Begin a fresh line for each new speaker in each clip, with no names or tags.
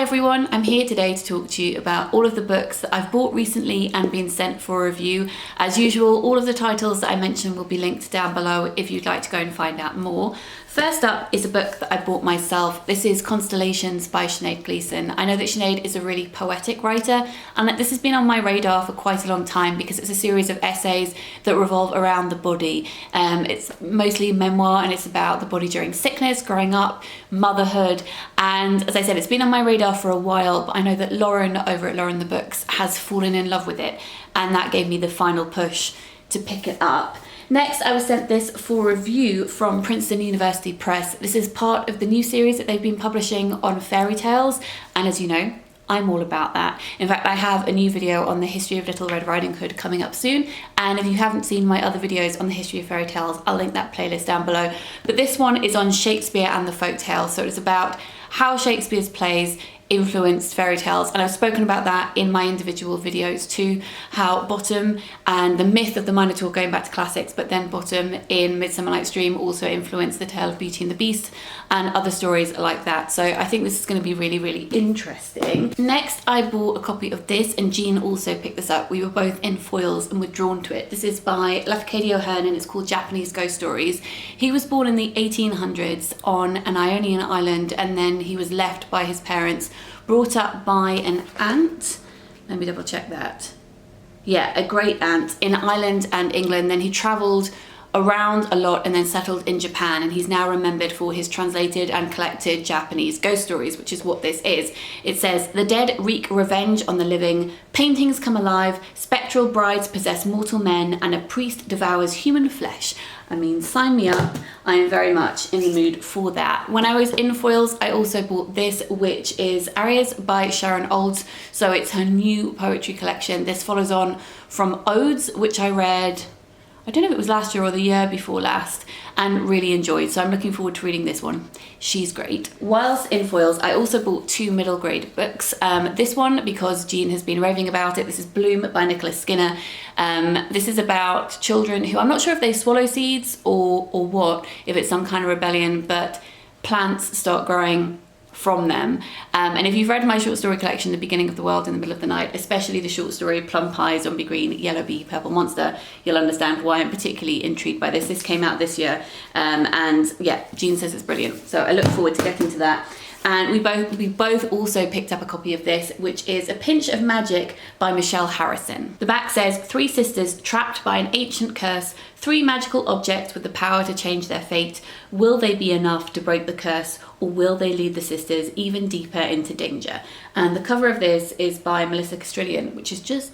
everyone, I'm here today to talk to you about all of the books that I've bought recently and been sent for review. As usual, all of the titles that I mentioned will be linked down below if you'd like to go and find out more. First up is a book that I bought myself. This is Constellations by Sinead Gleeson. I know that Sinead is a really poetic writer, and that this has been on my radar for quite a long time because it's a series of essays that revolve around the body. It's mostly memoir, and it's about the body during sickness, growing up, motherhood, and as I said, it's been on my radar for a while, but I know that Lauren over at Lauren the Books has fallen in love with it, and that gave me the final push to pick it up. Next, I was sent this for review from Princeton University Press. This is part of the new series that they've been publishing on fairy tales, and as you know, I'm all about that. In fact, I have a new video on the history of Little Red Riding Hood coming up soon, and if you haven't seen my other videos on the history of fairy tales, I'll link that playlist down below. But this one is on Shakespeare and the folktale, so it's about how Shakespeare's plays influenced fairy tales, and I've spoken about that in my individual videos too, how Bottom and the myth of the Minotaur, going back to classics, but then Bottom in Midsummer Night's Dream also influenced the tale of Beauty and the Beast and other stories like that. So I think this is going to be really, really interesting. Next, I bought a copy of this, and Jean also picked this up. We were both in foils and were drawn to it. This is by Lafcadio Hearn, and it's called Japanese Ghost Stories. He was born in the 1800s on an Ionian island, and then he was left by his parents, brought up by an aunt. Let me double check that. Yeah, a great aunt in Ireland and England. Then he travelled around a lot and then settled in Japan, and he's now remembered for his translated and collected Japanese ghost stories, which is what this is. It says, the dead wreak revenge on the living, paintings come alive, spectral brides possess mortal men, and a priest devours human flesh. I mean, sign me up. I am very much in the mood for that. When I was in foils, I also bought this, which is Arias by Sharon Olds. So it's her new poetry collection. This follows on from Odes, which I read, I don't know if it was last year or the year before last, and really enjoyed. So I'm looking forward to reading this one. She's great. Whilst in foils, I also bought two middle grade books. This one, because Jean has been raving about it. This is Bloom by Nicholas Skinner. This is about children who, I'm not sure if they swallow seeds or what, if it's some kind of rebellion, but plants start growing from them. And if you've read my short story collection, The Beginning of the World in the Middle of the Night, especially the short story Plum Pie, Zombie Green, Yellow Bee, Purple Monster, you'll understand why I'm particularly intrigued by this. This came out this year, and yeah, Jean says it's brilliant. So I look forward to getting to that. And we both also picked up a copy of this, which is A Pinch of Magic by Michelle Harrison. The back says, 3 sisters trapped by an ancient curse, 3 magical objects with the power to change their fate. Will they be enough to break the curse, or will they lead the sisters even deeper into danger? And the cover of this is by Melissa Castrillion, which is just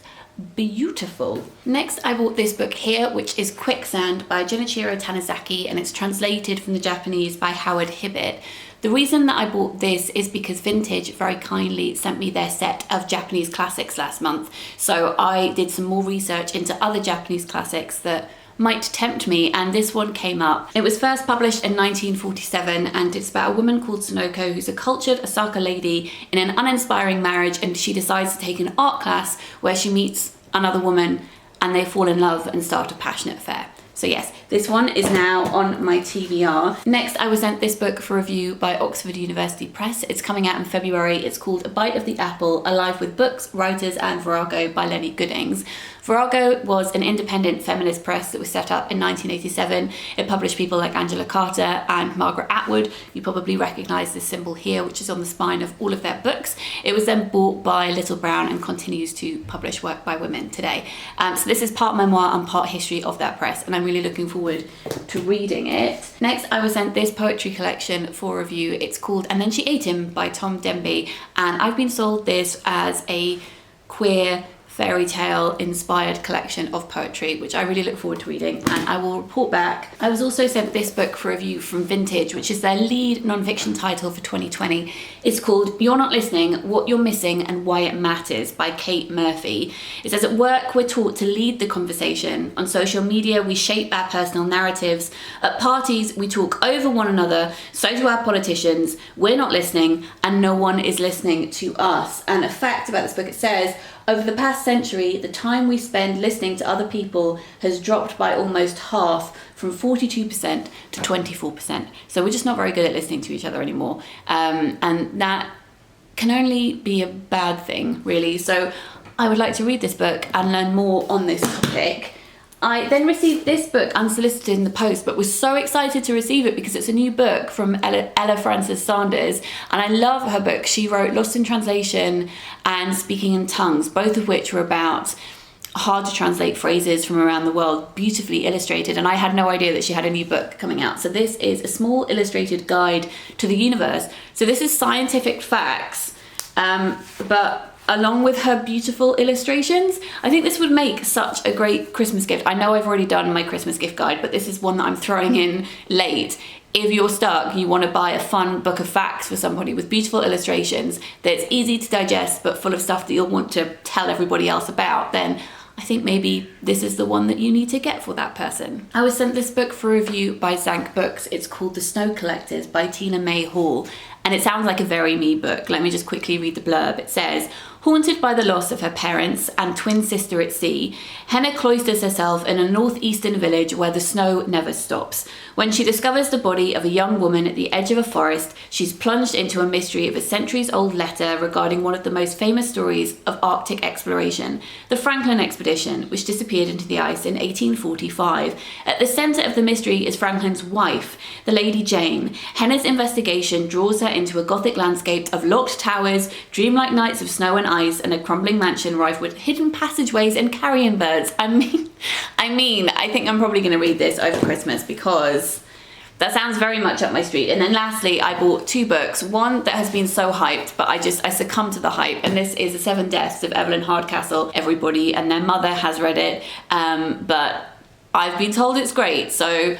beautiful. Next, I bought this book here, which is Quicksand by Junichiro Tanizaki, and it's translated from the Japanese by Howard Hibbett. The reason that I bought this is because Vintage very kindly sent me their set of Japanese classics last month. So I did some more research into other Japanese classics that might tempt me, and this one came up. It was first published in 1947, and it's about a woman called Sonoko who's a cultured Osaka lady in an uninspiring marriage, and she decides to take an art class where she meets another woman and they fall in love and start a passionate affair. So yes, this one is now on my TBR. Next, I was sent this book for review by Oxford University Press. It's coming out in February. It's called A Bite of the Apple, Alive with Books, Writers and Virago by Lenny Goodings. Virago was an independent feminist press that was set up in 1987. It published people like Angela Carter and Margaret Atwood. You probably recognise this symbol here, which is on the spine of all of their books. It was then bought by Little Brown and continues to publish work by women today. So this is part memoir and part history of that press, and I'm really looking forward to reading it. Next, I was sent this poetry collection for review. It's called And Then She Ate Him by Tom Denby, and I've been sold this as a queer fairy tale inspired collection of poetry, which I really look forward to reading, and I will report back. I was also sent this book for review from Vintage, which is their lead non-fiction title for 2020. It's called You're Not Listening, What You're Missing and Why It Matters by Kate Murphy. It says, at work, we're taught to lead the conversation. On social media, we shape our personal narratives. At parties, we talk over one another. So do our politicians. We're not listening, and no one is listening to us. And a fact about this book, it says, over the past century, the time we spend listening to other people has dropped by almost half, from 42% to 24%. So we're just not very good at listening to each other anymore. And that can only be a bad thing, really. So I would like to read this book and learn more on this topic. I then received this book unsolicited in the post, but was so excited to receive it because it's a new book from Ella Frances Sanders, and I love her book. She wrote Lost in Translation and Speaking in Tongues, both of which were about hard to translate phrases from around the world, beautifully illustrated, and I had no idea that she had a new book coming out. So this is a small illustrated guide to the universe. So this is scientific facts, but along with her beautiful illustrations, I think this would make such a great Christmas gift. I know I've already done my Christmas gift guide, but this is one that I'm throwing in late. If you're stuck, you want to buy a fun book of facts for somebody with beautiful illustrations that's easy to digest but full of stuff that you'll want to tell everybody else about, then I think maybe this is the one that you need to get for that person. I was sent this book for review by Zank Books. It's called The Snow Collectors by Tina May Hall, and it sounds like a very me book. Let me just quickly read the blurb. It says, haunted by the loss of her parents and twin sister at sea, Henna cloisters herself in a northeastern village where the snow never stops. When she discovers the body of a young woman at the edge of a forest, she's plunged into a mystery of a centuries-old letter regarding one of the most famous stories of Arctic exploration, the Franklin expedition, which disappeared into the ice in 1845. At the centre of the mystery is Franklin's wife, the Lady Jane. Henna's investigation draws her into a Gothic landscape of locked towers, dreamlike nights of snow and ice, and a crumbling mansion rife with hidden passageways and carrion birds. I think I'm probably going to read this over Christmas because that sounds very much up my street. And then lastly, I bought two books. One that has been so hyped, but I succumbed to the hype. And this is The Seven Deaths of Evelyn Hardcastle. Everybody and their mother has read it, but I've been told it's great, so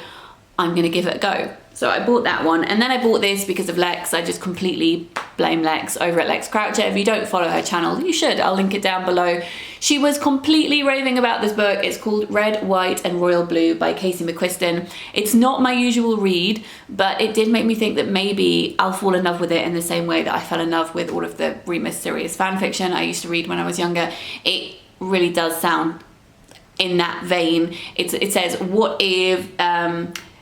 I'm going to give it a go. So I bought that one, and then I bought this because of Lex. I just completely blame Lex over at Lex Croucher. If you don't follow her channel, you should. I'll link it down below. She was completely raving about this book. It's called Red, White and Royal Blue by Casey McQuiston. It's not my usual read, but it did make me think that maybe I'll fall in love with it in the same way that I fell in love with all of the Remus Sirius fan fiction I used to read when I was younger. It really does sound in that vein. It says, what if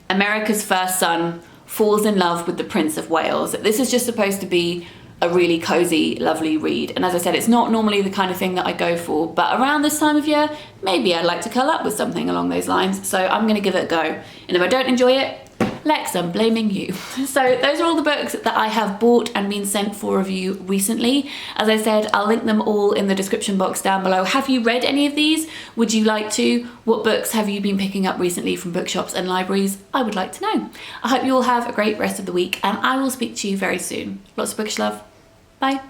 America's first son falls in love with the Prince of Wales? This is just supposed to be a really cozy, lovely read. And as I said, it's not normally the kind of thing that I go for, but around this time of year, maybe I'd like to curl up with something along those lines. So I'm gonna give it a go. And if I don't enjoy it, Lex, I'm blaming you. So those are all the books that I have bought and been sent for review recently. As I said, I'll link them all in the description box down below. Have you read any of these? Would you like to? What books have you been picking up recently from bookshops and libraries? I would like to know. I hope you all have a great rest of the week, and I will speak to you very soon. Lots of bookish love. Bye.